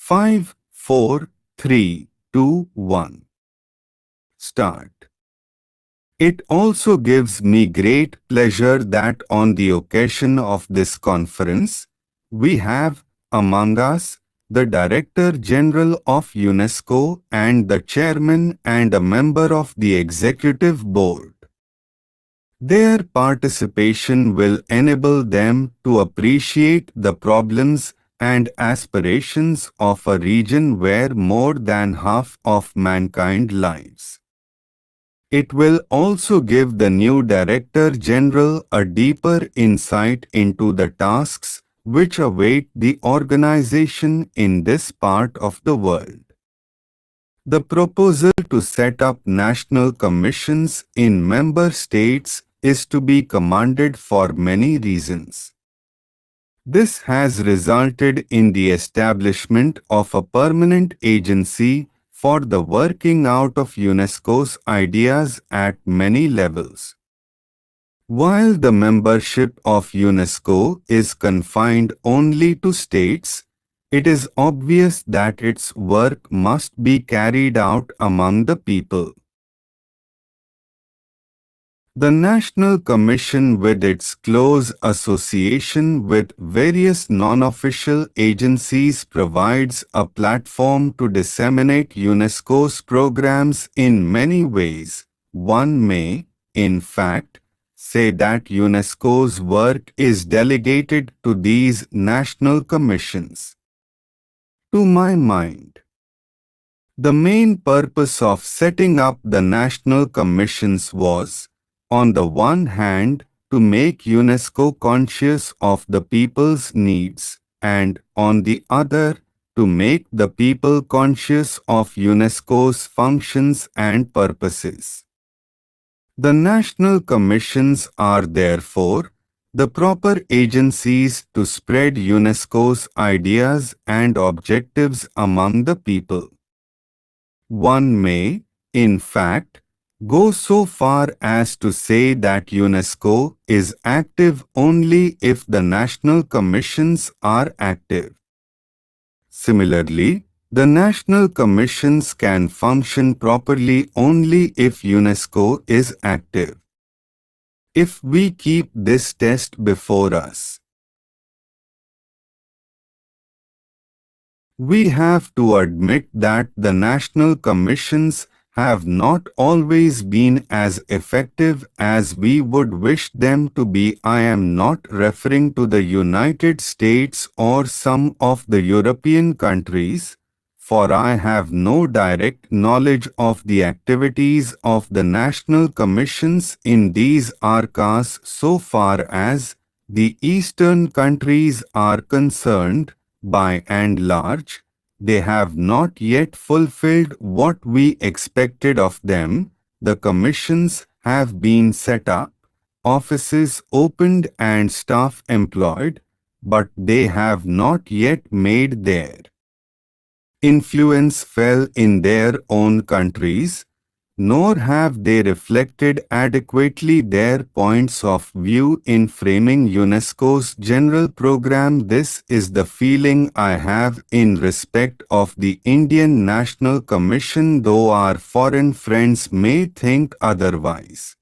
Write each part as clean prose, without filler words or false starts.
5, 4, 3, 2, 1. Start. It also gives me great pleasure that on the occasion of this conference, we have, among us, the Director General of UNESCO and the Chairman and a member of the Executive Board. Their participation will enable them to appreciate the problems and aspirations of a region where more than half of mankind lives. It will also give the new Director General a deeper insight into the tasks which await the organization in this part of the world. The proposal to set up national commissions in member states is to be commended for many reasons. This has resulted in the establishment of a permanent agency for the working out of UNESCO's ideas at many levels. While the membership of UNESCO is confined only to states, it is obvious that its work must be carried out among the people. The National Commission, with its close association with various non-official agencies, provides a platform to disseminate UNESCO's programs in many ways. One may, in fact, say that UNESCO's work is delegated to these national commissions. To my mind, the main purpose of setting up the national commissions was, on the one hand, to make UNESCO conscious of the people's needs, and, on the other, to make the people conscious of UNESCO's functions and purposes. The national commissions are therefore the proper agencies to spread UNESCO's ideas and objectives among the people. One may, in fact, go so far as to say that UNESCO is active only if the national commissions are active. Similarly, the national commissions can function properly only if UNESCO is active. If we keep this test before us, we have to admit that the national commissions have not always been as effective as we would wish them to be. I am not referring to the United States or some of the European countries, for I have no direct knowledge of the activities of the national commissions in these arcas so far as the Eastern countries are concerned. By and large, they have not yet fulfilled what we expected of them. The commissions have been set up, offices opened and staff employed, but they have not yet made their influence felt in their own countries, nor have they reflected adequately their points of view in framing UNESCO's general program. This is the feeling I have in respect of the Indian National Commission, though our foreign friends may think otherwise.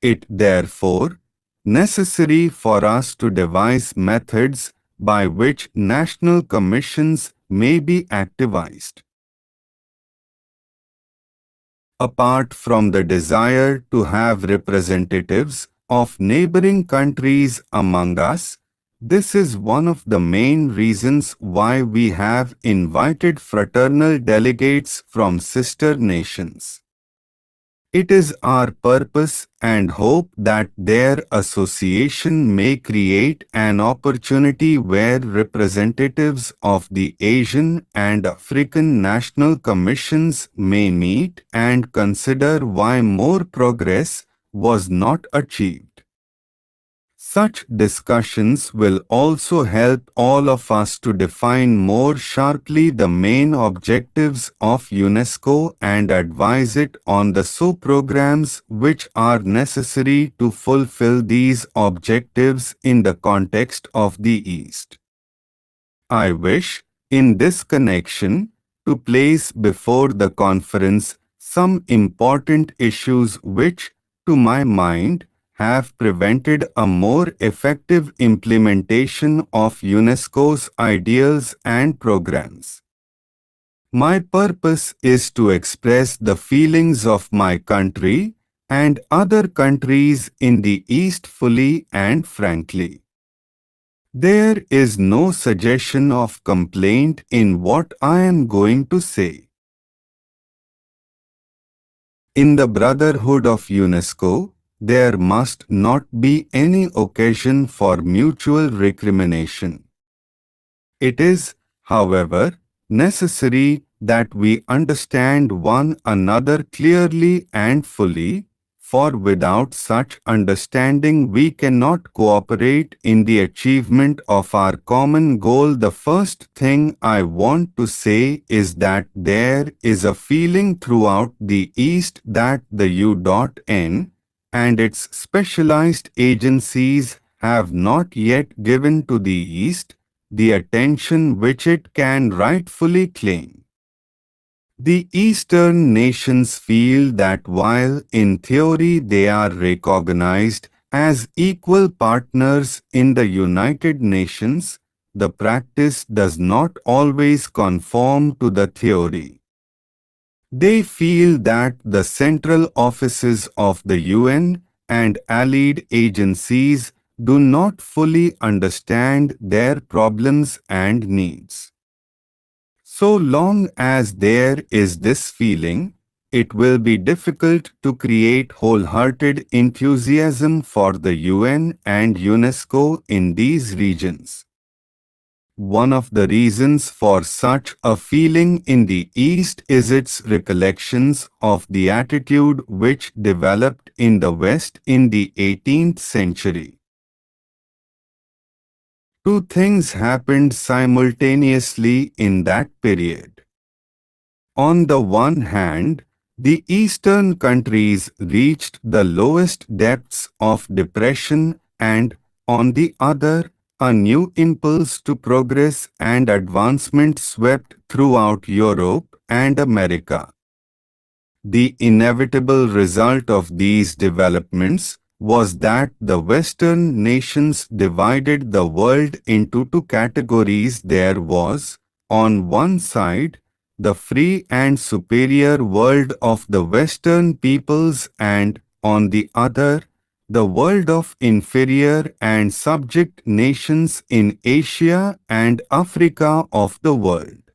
It therefore necessary for us to devise methods by which national commissions may be activized. Apart from the desire to have representatives of neighboring countries among us, this is one of the main reasons why we have invited fraternal delegates from sister nations. It is our purpose and hope that their association may create an opportunity where representatives of the Asian and African National Commissions may meet and consider why more progress was not achieved. Such discussions will also help all of us to define more sharply the main objectives of UNESCO and advise it on the programs which are necessary to fulfill these objectives in the context of the East. I wish In this connection, to place before the conference some important issues which, to my mind, have prevented a more effective implementation of UNESCO's ideals and programs. My purpose is to express the feelings of my country and other countries in the East fully and frankly. There is no suggestion of complaint in what I am going to say. In the Brotherhood of UNESCO, there must not be any occasion for mutual recrimination. It is, however, necessary that we understand one another clearly and fully, for without such understanding we cannot cooperate in the achievement of our common goal. The first thing I want to say is that there is a feeling throughout the East that the UN and its specialized agencies have not yet given to the East the attention which it can rightfully claim. The Eastern nations feel that while in theory they are recognized as equal partners in the United Nations, the practice does not always conform to the theory. They feel that the central offices of the UN and allied agencies do not fully understand their problems and needs. So long as there is this feeling, it will be difficult to create wholehearted enthusiasm for the UN and UNESCO in these regions. One of the reasons for such a feeling in the East is its recollections of the attitude which developed in the West in the 18th century. Two things happened simultaneously in that period. On the one hand, the Eastern countries reached the lowest depths of depression and, on the other, a new impulse to progress and advancement swept throughout Europe and America. The inevitable result of these developments was that the Western nations divided the world into two categories. There was, on one side, the free and superior world of the Western peoples and, on the other, the world of inferior and subject nations in Asia and Africa of the world.